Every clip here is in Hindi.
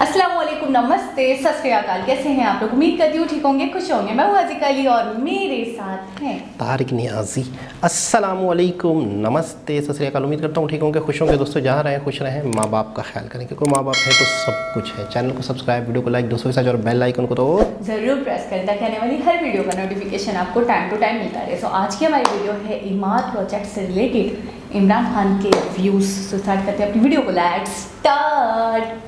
अस्सलाम वालेकुम, नमस्ते, सत श्री अकाल। कैसे हैं आप लोग? उम्मीद करती हूँ ठीक होंगे, खुश होंगे। मैं हूँ अज़ीज़ा अली और मेरे साथ हैं तारिक नियाज़ी। अस्सलाम वालेकुम, नमस्ते, सत श्री अकाल। उम्मीद करता हूँ ठीक होंगे, खुश होंगे। दोस्तों जहाँ रहें खुश रहें, माँ बाप का ख्याल करें, क्योंकि माँ बाप है तो सब कुछ है। चैनल को सब्सक्राइब, वीडियो को लाइक, दोस्तों के साथ और बेल आइकन को तो ज़रूर प्रेस करें ताकि आने वाली हर वीडियो का नोटिफिकेशन आपको टाइम टू टाइम मिलता रहे। सो आज की हमारी वीडियो है इमारत प्रोजेक्ट से रिलेटेड इमरान खान के व्यूज़। सो स्टार्ट करते हैं अपनी वीडियो को। Let's start.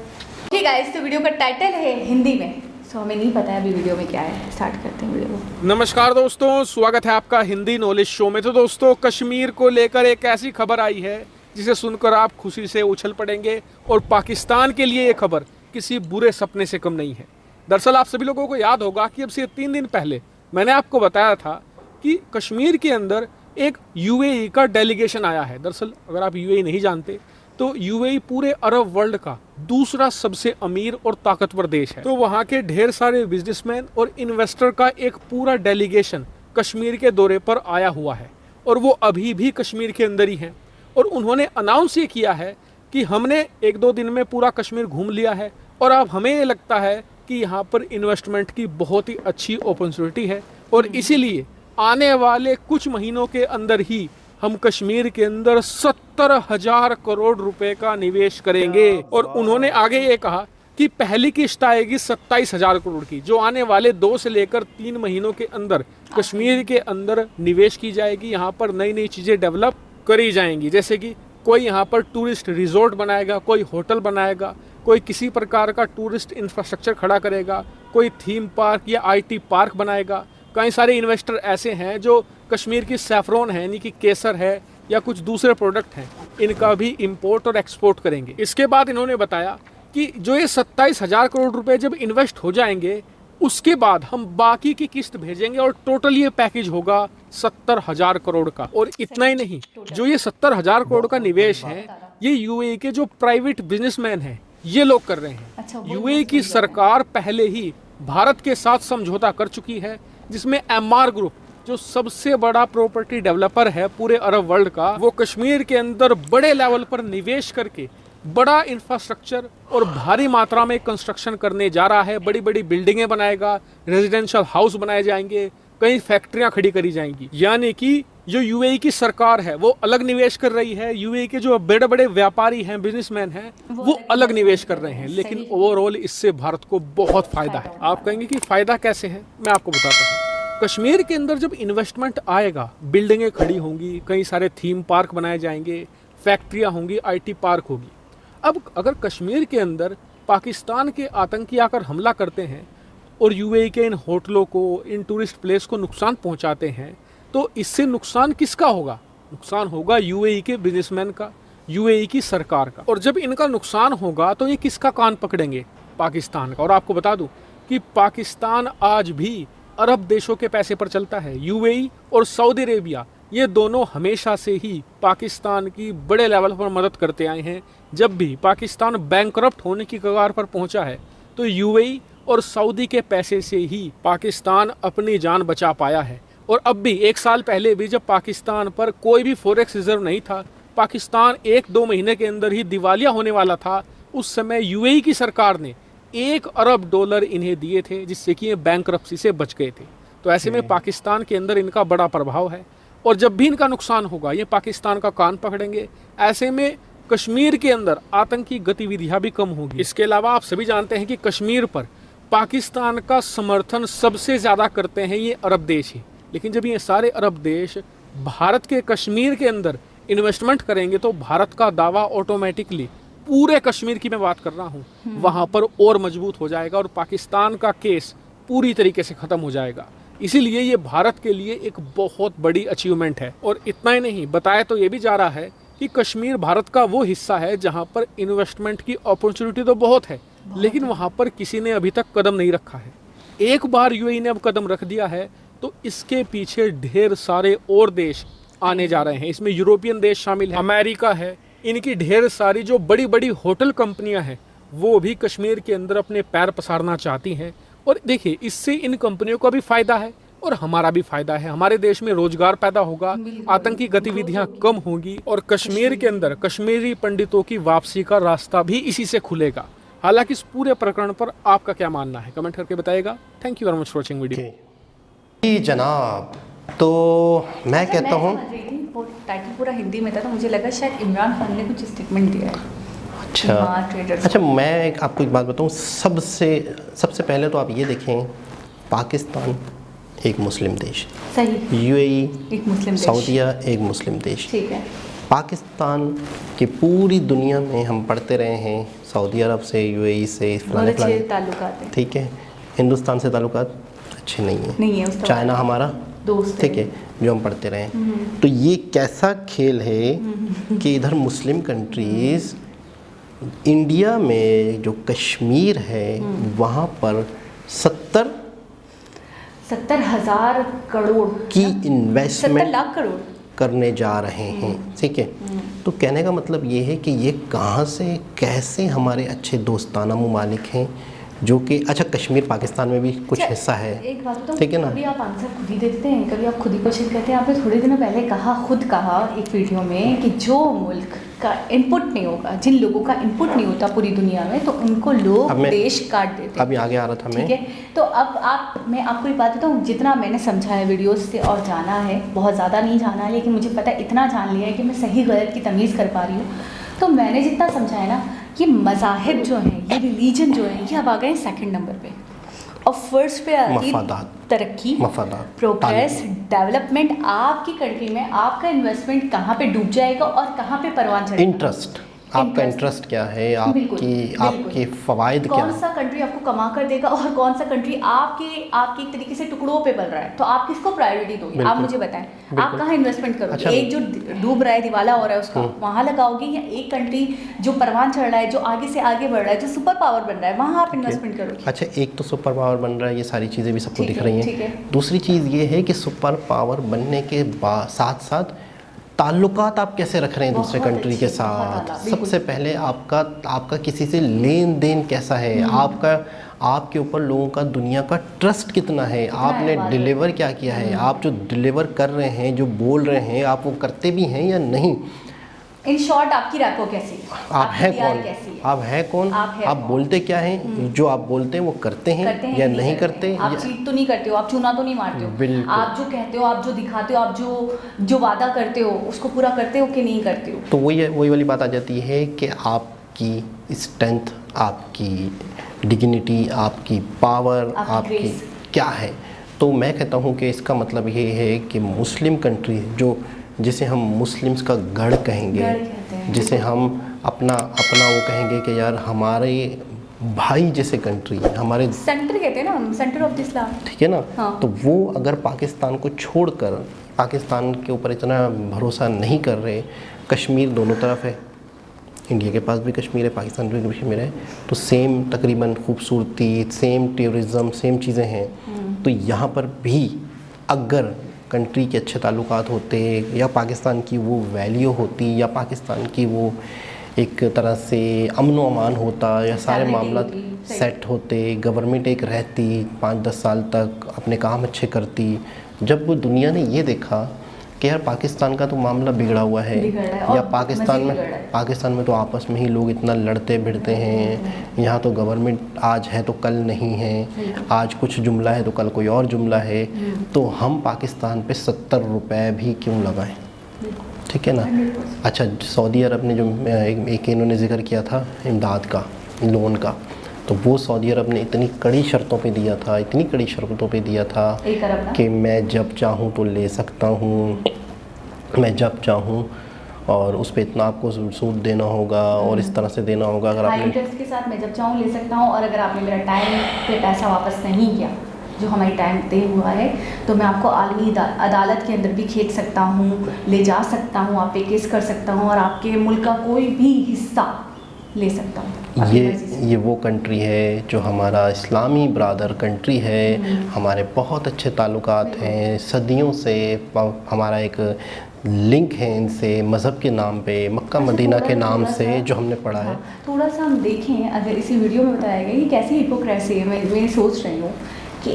ठीक है, तो वीडियो का टाइटल है हिंदी में, सो हमें नहीं पता है अभी वीडियो में क्या है। स्टार्ट करते हैं वीडियो को। नमस्कार दोस्तों, स्वागत है आपका हिंदी नॉलेज शो में। तो दोस्तों, कश्मीर को लेकर एक ऐसी खबर आई है जिसे सुनकर आप खुशी से उछल पड़ेंगे, और पाकिस्तान के लिए ये खबर किसी बुरे सपने से कम नहीं है। दरअसल आप सभी लोगों को याद होगा कि अब से 3 दिन पहले मैंने आपको बताया था कि कश्मीर के अंदर एक यूएई का डेलीगेशन आया है। दरअसल अगर आप यूएई नहीं जानते तो यूएई पूरे अरब वर्ल्ड का दूसरा सबसे अमीर और ताकतवर देश है। तो वहाँ के ढेर सारे बिजनेसमैन और इन्वेस्टर का एक पूरा डेलीगेशन कश्मीर के दौरे पर आया हुआ है, और वो अभी भी कश्मीर के अंदर ही हैं। और उन्होंने अनाउंस ये किया है कि हमने 1-2 दिन में पूरा कश्मीर घूम लिया है, और अब हमें ये लगता है कि यहाँ पर इन्वेस्टमेंट की बहुत ही अच्छी अपॉर्चुनिटी है, और इसीलिए आने वाले कुछ महीनों के अंदर ही हम कश्मीर के अंदर 70,000 करोड़ रुपए का निवेश करेंगे। और उन्होंने आगे ये कहा कि पहली किश्त आएगी 27,000 करोड़ की, जो आने वाले 2 से लेकर 3 महीनों के अंदर कश्मीर के अंदर निवेश की जाएगी। यहाँ पर नई नई चीज़ें डेवलप करी जाएंगी, जैसे कि कोई यहाँ पर टूरिस्ट रिजॉर्ट बनाएगा, कोई होटल बनाएगा, कोई किसी प्रकार का टूरिस्ट इंफ्रास्ट्रक्चर खड़ा करेगा, कोई थीम पार्क या आईटी पार्क बनाएगा। कई सारे इन्वेस्टर ऐसे हैं जो कश्मीर की सैफरॉन है, यानी कि केसर है, या कुछ दूसरे प्रोडक्ट हैं, इनका भी इंपोर्ट और एक्सपोर्ट करेंगे। इसके बाद इन्होंने बताया कि जो ये 27,000 करोड़ रुपए जब इन्वेस्ट हो जाएंगे, उसके बाद हम बाकी की किस्त भेजेंगे, और टोटल ये पैकेज होगा 70,000 करोड़ का। और इतना ही नहीं, जो ये 70,000 करोड़ का निवेश है, ये यूएई के जो प्राइवेट बिजनेसमैन हैं ये लोग कर रहे हैं। यूएई की सरकार पहले ही भारत के साथ समझौता कर चुकी है, जिसमें एमआर ग्रुप, जो सबसे बड़ा प्रॉपर्टी डेवलपर है पूरे अरब वर्ल्ड का, वो कश्मीर के अंदर बड़े लेवल पर निवेश करके बड़ा इंफ्रास्ट्रक्चर और भारी मात्रा में कंस्ट्रक्शन करने जा रहा है। बड़ी बड़ी बिल्डिंगें बनाएगा, रेजिडेंशियल हाउस बनाए जाएंगे, कई फैक्ट्रियां खड़ी करी जाएंगी। यानी कि जो यूएई की सरकार है वो अलग निवेश कर रही है, यूएई के जो बड़े बड़े व्यापारी हैं, बिजनेसमैन हैं, वो अलग निवेश कर रहे हैं। लेकिन ओवरऑल इससे भारत को बहुत फायदा है। आप कहेंगे कि फायदा कैसे है, मैं आपको बताता हूँ। कश्मीर के अंदर जब इन्वेस्टमेंट आएगा, बिल्डिंगें खड़ी होंगी, कई सारे थीम पार्क बनाए जाएंगे, फैक्ट्रियां होंगी, आईटी पार्क होगी। अब अगर कश्मीर के अंदर पाकिस्तान के आतंकी आकर हमला करते हैं और यूएई के इन होटलों को, इन टूरिस्ट प्लेस को नुकसान पहुंचाते हैं, तो इससे नुकसान किसका होगा? नुकसान होगा यूएई के बिजनेसमैन का, यूएई की सरकार का। और जब इनका नुकसान होगा तो ये किसका कान पकड़ेंगे? पाकिस्तान का। और आपको बता दूं कि पाकिस्तान आज भी अरब देशों के पैसे पर चलता है। यूएई और सऊदी अरेबिया, ये दोनों हमेशा से ही पाकिस्तान की बड़े लेवल पर मदद करते आए हैं। जब भी पाकिस्तान बैंकरप्ट होने की कगार पर पहुंचा है, तो यूएई और सऊदी के पैसे से ही पाकिस्तान अपनी जान बचा पाया है। और अब भी 1 साल पहले भी जब पाकिस्तान पर कोई भी फॉरेक्स रिजर्व नहीं था, पाकिस्तान 1-2 महीने के अंदर ही दिवालिया होने वाला था, उस समय यूएई की सरकार ने $1 अरब इन्हें दिए थे, जिससे कि ये बैंकरप्सी से बच गए थे। तो ऐसे में पाकिस्तान के अंदर इनका बड़ा प्रभाव है, और जब भी इनका नुकसान होगा ये पाकिस्तान का कान पकड़ेंगे। ऐसे में कश्मीर के अंदर आतंकी गतिविधियां भी कम होगी। इसके अलावा आप सभी जानते हैं कि कश्मीर पर पाकिस्तान का समर्थन सबसे ज़्यादा करते हैं ये अरब देश ही। लेकिन जब ये सारे अरब देश भारत के कश्मीर के अंदर इन्वेस्टमेंट करेंगे, तो भारत का दावा ऑटोमेटिकली, पूरे कश्मीर की मैं बात कर रहा हूँ, वहाँ पर और मजबूत हो जाएगा, और पाकिस्तान का केस पूरी तरीके से ख़त्म हो जाएगा। इसीलिए ये भारत के लिए एक बहुत बड़ी अचीवमेंट है। और इतना ही नहीं, बताया तो ये भी जा रहा है कि कश्मीर भारत का वो हिस्सा है जहाँ पर इन्वेस्टमेंट की अपॉर्चुनिटी तो बहुत है, लेकिन वहाँ पर किसी ने अभी तक कदम नहीं रखा है। एक बार यूएई ने अब कदम रख दिया है, तो इसके पीछे ढेर सारे और देश आने जा रहे हैं। इसमें यूरोपियन देश शामिल है, अमेरिका है, इनकी ढेर सारी जो बड़ी बड़ी होटल कंपनियां हैं वो भी कश्मीर के अंदर अपने पैर पसारना चाहती हैं। और देखिए, इससे इन कंपनियों का भी फायदा है और हमारा भी फायदा है। हमारे देश में रोजगार पैदा होगा, आतंकी गतिविधियां कम होंगी, और कश्मीर के अंदर कश्मीरी पंडितों की वापसी का रास्ता भी इसी से खुलेगा। हालांकि इस पूरे प्रकरण पर आपका क्या मानना है कमेंट करके बताइएगा। Thank you very much for watching video. जी जनाब, तो मैं कहता हूँ, समझ रही थी वो टाइटल पूरा हिंदी में था तो मुझे लगा शायद इमरान खान ने कुछ स्टेटमेंट दिया है। अच्छा मैं आपको एक बात बताऊँ, सबसे पहले तो आप ये देखें, पाकिस्तान एक मुस्लिम देश, सही, यूएई एक मुस्लिम देश, सऊदीया एक मुस्लिम देश। ठीक है। पाकिस्तान की पूरी दुनिया में हम पढ़ते रहे हैं, सऊदी अरब से, यूएई से, फलाने बहुत अच्छे ताल्लुकात हैं। ठीक है। हिंदुस्तान से ताल्लुकात अच्छे नहीं है, उस तरह चाइना हमारा दोस्त ठीक है, जो हम पढ़ते रहे हैं। तो ये कैसा खेल है कि इधर मुस्लिम कंट्रीज़, इंडिया में जो कश्मीर है वहाँ पर 70,000 करोड़ की इन्वेस्टमेंट 70 लाख करोड़ करने जा रहे हैं, ठीक है। तो कहने का मतलब ये है कि ये कहाँ से कैसे हमारे अच्छे दोस्ताना ममालिक हैं जो कि, अच्छा कश्मीर पाकिस्तान में भी कुछ हिस्सा है, एक बात तो ठीक है ना। कभी आप आंसर खुद ही देते हैं, कभी आप खुद ही क्वेश्चन करते हैं। आपने थोड़े दिनों पहले खुद कहा एक वीडियो में कि जो मुल्क का इनपुट नहीं होगा, जिन लोगों का इनपुट नहीं होता पूरी दुनिया में, तो उनको लोग देश काट देते हैं। अभी आगे आ रहा था मैं, ठीक है। तो अब मैं आपको एक बात बताऊँ, जितना मैंने समझा है वीडियोस से और जाना है, बहुत ज़्यादा नहीं जाना है, लेकिन मुझे पता है इतना जान लिया है कि मैं सही गलत की तमीज़ कर पा रही हूँ। तो मैंने जितना समझा है ना, ये मज़ाहिब जो हैं, ये रिलीजन जो है, ये अब आ गए सेकंड नंबर पे, और फर्स्ट पे आती है तरक्की, प्रोग्रेस, डेवलपमेंट। आपकी कंट्री में आपका इन्वेस्टमेंट कहाँ पे डूब जाएगा और कहाँ पे परवान चढ़ेगा, इंटरेस्ट, आपका इंटरेस्ट क्या है, आपके फ़वाइद क्या है, कौन सा कंट्री आपको कमा कर देगा और कौन सा कंट्री आपके एक तरीके से टुकड़ों पे बल रहा है, तो आप किसको प्रायोरिटी दोगे? आप मुझे बताएं, आप कहाँ इन्वेस्टमेंट करोगे? अच्छा, एक जो डूब रहा है, दिवाला हो रहा है, उसका वहाँ लगाओगे, या एक कंट्री जो परवान चढ़ रहा है, जो आगे से आगे बढ़ रहा है, जो सुपर पावर बन रहा है, वहाँ आप इन्वेस्टमेंट करोगे? अच्छा, एक तो सुपर पावर बन रहा है, ये सारी चीज़ें भी सबको दिख रही हैं। दूसरी चीज़ ये है कि सुपर पावर बनने के साथ साथ ताल्लुकात आप कैसे रख रहे हैं दूसरे कंट्री के साथ। सबसे पहले आपका किसी से लेन देन कैसा है, आपके ऊपर लोगों का, दुनिया का ट्रस्ट कितना है, आपने डिलीवर क्या किया है, आप जो डिलीवर कर रहे हैं, जो बोल रहे हैं, आप वो करते भी हैं या नहीं। इन शॉर्ट आपकी रैपो कैसी है, आप हैं कौन, आप हैं कौन, आप बोलते क्या हैं, जो आप बोलते हैं वो करते हैं या नहीं करते। आप चीट तो नहीं करते हो, आप चूना तो नहीं मारते हो, आप जो कहते हो, आप जो दिखाते हो, आप जो वादा करते हो उसको पूरा करते हो कि नहीं करते हो। तो वही वाली बात आ जाती है कि आपकी स्ट्रेंथ, आपकी डिग्निटी, आपकी पावर, आपकी क्या है। तो मैं कहता हूँ कि इसका मतलब ये है कि मुस्लिम कंट्री, जो जिसे हम मुस्लिम्स का गढ़ कहेंगे, जिसे हम अपना वो कहेंगे कि यार हमारे भाई जैसे कंट्री, हमारे सेंटर कहते हैं ना, सेंटर ऑफ इस्लाम, ठीक है ना। हाँ। तो वो अगर पाकिस्तान को छोड़कर पाकिस्तान के ऊपर इतना भरोसा नहीं कर रहे, कश्मीर दोनों तरफ है, इंडिया के पास भी कश्मीर है, पाकिस्तान में भी कश्मीर है, तो सेम तकरीबन खूबसूरती, सेम टूरिज़म, सेम चीज़ें हैं। तो यहाँ पर भी अगर कंट्री के अच्छे ताल्लुकात होते, या पाकिस्तान की वो वैल्यू होती, या पाकिस्तान की वो एक तरह से अमन व अमान होता, या सारे मामला सेट होते, गवर्नमेंट एक रहती 5-10 साल तक, अपने काम अच्छे करती। जब वो दुनिया ने ये देखा कि यार पाकिस्तान का तो मामला बिगड़ा हुआ है, या पाकिस्तान में तो आपस में ही लोग इतना लड़ते भिड़ते हैं, यहाँ तो गवर्नमेंट आज है तो कल नहीं है, आज कुछ जुमला है तो कल कोई और जुमला है, तो हम पाकिस्तान पे 70 रुपए भी क्यों लगाएं, ठीक है ना। अच्छा, सऊदी अरब ने जो एक इन्होंने जिक्र किया था इमदाद का, लोन का, तो वो सऊदी अरब ने इतनी कड़ी शर्तों पे दिया था, इतनी कड़ी शर्तों पे दिया था कि मैं जब चाहूँ तो ले सकता हूँ, मैं जब चाहूँ, और उस पर इतना आपको सूद देना होगा और इस तरह से देना होगा। अगर आपने इंटरेस्ट के साथ मैं जब चाहूँ ले सकता हूँ, और अगर आपने मेरा टाइम पे पैसा वापस नहीं किया जो हमारी टाइम तय हुआ है, तो मैं आपको आलमी अदालत के अंदर भी खींच सकता हूँ, ले जा सकता हूँ, आप पे केस कर सकता हूँ, और आपके मुल्क का कोई भी हिस्सा ले सकता हूँ। ये वो कंट्री है जो हमारा इस्लामी ब्रादर कंट्री है, हमारे बहुत अच्छे ताल्लुकात हैं, सदियों से हमारा एक लिंक है इनसे, मज़हब के नाम पे, मक्का मदीना के नाम से, जो हमने पढ़ा है। थोड़ा सा हम देखें, अगर इसी वीडियो में बताया गया कि कैसी हिपोक्रेसी है, मैं सोच रही हूँ कि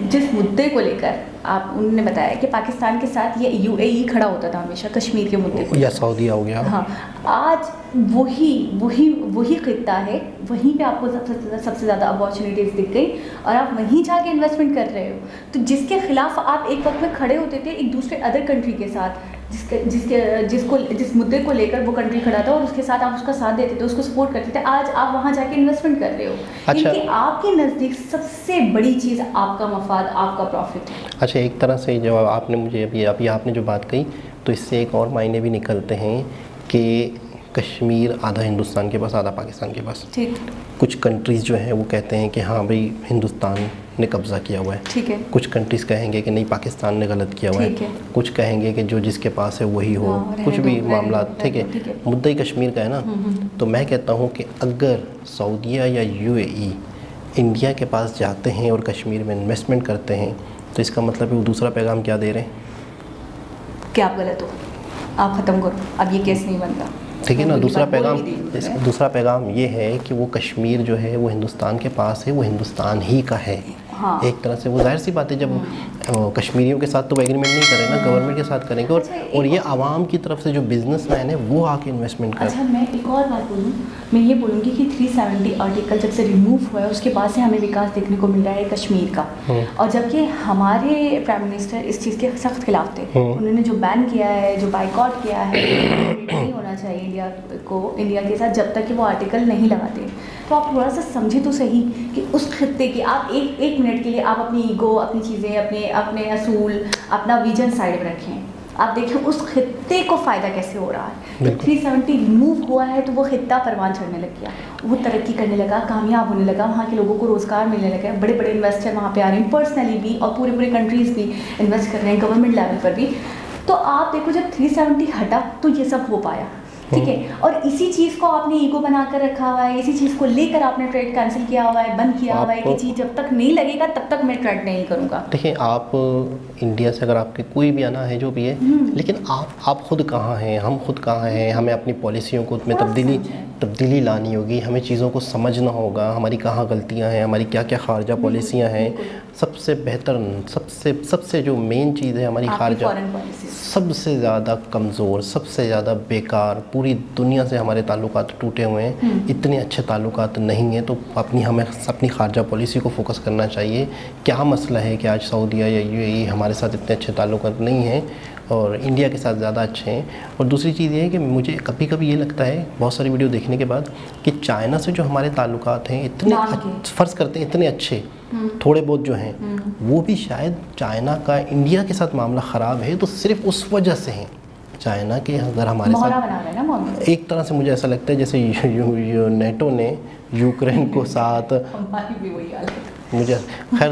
जिस मुद्दे को लेकर आप उन्होंने बताया कि पाकिस्तान के साथ ये यूएई खड़ा होता था हमेशा कश्मीर के मुद्दे को, या सऊदीया हो गया। हाँ, आज वही खित्ता है, वहीं पे आपको सबसे ज़्यादा अपॉर्चुनिटीज़ दिख गई और आप वहीं जाके इन्वेस्टमेंट कर रहे हो। तो जिसके खिलाफ आप एक वक्त में खड़े होते थे एक दूसरे अदर कंट्री के साथ, जिस मुद्दे को लेकर वो कंट्री खड़ा था और उसके साथ आप उसका साथ देते थे, उसको सपोर्ट करते थे, आज आप वहाँ जाके इन्वेस्टमेंट कर रहे हो। अच्छा। क्योंकि आपके नज़दीक सबसे बड़ी चीज़ आपका मफाद, आपका प्रॉफिट है। अच्छा, एक तरह से जब आपने मुझे अभी आपने जो बात कही, तो इससे एक और मायने भी निकलते हैं कि कश्मीर आधा हिंदुस्तान के पास, आधा पाकिस्तान के पास। ठीक। कुछ कंट्रीज़ जो हैं वो कहते हैं कि हाँ भाई हिंदुस्तान ने कब्ज़ा किया हुआ है। ठीक है। कुछ कंट्रीज़ कहेंगे कि नहीं पाकिस्तान ने गलत किया हुआ है। कुछ कहेंगे कि जो जिसके पास है वही हो। हाँ, कुछ भी मामला, ठीक है, ठीक है। मुद्दा ही कश्मीर का है ना। तो मैं कहता हूँ कि अगर सऊदीया या यूएई इंडिया के पास जाते हैं और कश्मीर में इन्वेस्टमेंट करते हैं, तो इसका मतलब है वो दूसरा पैगाम क्या दे रहे हैं कि आप गलत हो, आप ख़त्म करो, अब ये केस नहीं बनता। ठीक है ना। दूसरा दूसरा पैगाम ये है कि वो कश्मीर जो है वो हिंदुस्तान के पास है, वो हिंदुस्तान ही का है। हाँ। एक तरह से वो जाहिर सी बात है, जब कश्मीरियों के साथ तो वो एग्रीमेंट नहीं करें ना, गवर्नमेंट के साथ करेंगे। और ये आवाम की तरफ से जो बिजनेसमैन है वो आके इन्वेस्टमेंट करें। अच्छा, मैं एक और बात बोलूँ, मैं ये बोलूँगी कि 370 आर्टिकल जब से रिमूव हुआ है उसके बाद से हमें विकास देखने को मिल रहा है कश्मीर का। और जबकि हमारे प्राइम मिनिस्टर इस चीज़ के सख्त खिलाफ थे, उन्होंने जो बैन किया है, जो बाइकआउट किया है, नहीं होना चाहिए इंडिया के साथ जब तक कि वो आर्टिकल नहीं लगाते। तो आप थोड़ा सा समझे तो सही कि उस खित्ते की आप एक मिनट के लिए आप अपनी ईगो, अपनी चीज़ें, अपने असूल, अपना विजन साइड में रखें। आप देखें उस खित्ते को फ़ायदा कैसे हो रहा है। 370 रिमूव हुआ है तो वो खित्ता परवान चढ़ने लग गया, वो तरक्की करने लगा, कामयाब होने लगा, वहाँ के लोगों को रोज़गार मिलने लगा, बड़े बड़े इन्वेस्टर वहाँ पे आ रहे हैं, पर्सनली भी और पूरे कंट्रीज़ भी इन्वेस्ट कर रहे हैं, गवर्नमेंट लेवल पर भी। तो आप देखो जब 370 हटा तो ये सब हो पाया, ठीक है। और इसी चीज़ को आपने ईगो बना कर रखा हुआ है, इसी चीज़ को लेकर आपने ट्रेड कैंसिल किया हुआ है, बंद किया हुआ है कि चीज़ जब तक नहीं लगेगा तब तक मैं ट्रेड नहीं करूँगा। देखिए, आप इंडिया से अगर आपके कोई भी आना है जो भी है, लेकिन आप खुद कहाँ हैं, हम खुद कहाँ हैं, हमें अपनी पॉलिसियों को में तब्दीली लानी होगी, हमें चीज़ों को समझना होगा, हमारी कहाँ गलतियाँ हैं, हमारी क्या क्या खारजा पॉलिसियाँ हैं। सबसे बेहतर, सबसे जो मेन चीज़ है हमारी खारजा, सबसे ज़्यादा कमज़ोर, सबसे ज़्यादा बेकार, पूरी दुनिया से हमारे ताल्लुकात टूटे हुए हैं, इतने अच्छे ताल्लुकात नहीं हैं। तो हमें अपनी खारजा पॉलिसी को फोकस करना चाहिए। क्या मसला है कि आज सऊदीया या यूएई हमारे साथ इतने अच्छे ताल्लुकात नहीं हैं और इंडिया के साथ ज़्यादा अच्छे हैं। और दूसरी चीज़ ये है कि मुझे कभी कभी ये लगता है बहुत सारी वीडियो देखने के बाद कि चाइना से जो हमारे ताल्लुकात हैं इतने फ़र्ज़ करते हैं इतने अच्छे, थोड़े बहुत जो हैं, वो भी शायद चाइना का इंडिया के साथ मामला ख़राब है तो सिर्फ उस वजह से हैं। चाइना के अगर हमारे साथ एक तरह से मुझे ऐसा लगता है जैसे नेटो ने यूक्रेन को साथ, हमारी भी वही हालत। मुझे खैर